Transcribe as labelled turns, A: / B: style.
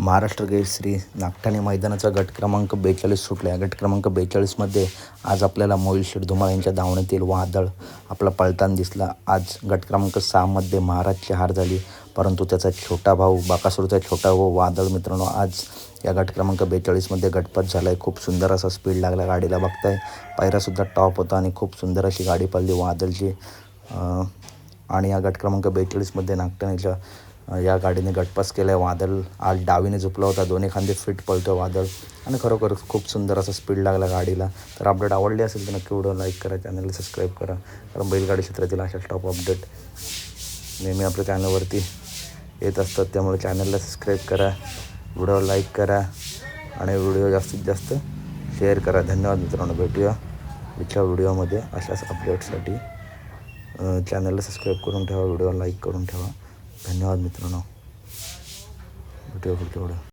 A: महाराष्ट्र केसरी नागठाणे मैदानाचा गट क्रमांक 42 सुटला आहे. गट क्रमांक 42मध्ये आज आपल्याला मोहिल शेठ धुमाळ यांच्या धावण्यातील वादळ आपला पळताना दिसला. आज गट क्रमांक 6मध्ये महाराजची हार झाली, परंतु त्याचा छोटा भाऊ बाकासूरचा छोटा भाऊ वादळ मित्रांनो आज या गट क्रमांक 42मध्ये गटपात झाला आहे. खूप सुंदर असा स्पीड लागला गाडीला, बघताय पायरासुद्धा टॉप होता आणि खूप सुंदर अशी गाडी पळली वादळची. आणि या गट क्रमांक 42मध्ये नागठाणेच्या या गाडीने गटपास केला आहे. वादळ आज डावीने झोपला होता, दोन्ही खांदे फिट पळतो वादळ आणि खरोखर खूप सुंदर असा स्पीड लागला गाडीला. तर अपडेट आवडली असेल तर नक्की व्हिडिओ लाईक करा, चॅनलला सबस्क्राईब करा, कारण बैलगाडी क्षेत्रातील अशा टॉप अपडेट नेहमी आपल्या चॅनलवरती येत असतात. त्यामुळे चॅनलला सबस्क्राईब करा, व्हिडिओ लाईक करा आणि व्हिडिओ जास्तीत जास्त शेअर करा. धन्यवाद मित्रांनो. भेटूया पुढच्या व्हिडिओमध्ये अशाच अपडेटसाठी. चॅनलला सबस्क्राईब करून ठेवा, व्हिडिओ लाईक करून ठेवा. धन्यवाद मित्रांनो. भेटूया पुढच्या व्हिडिओ.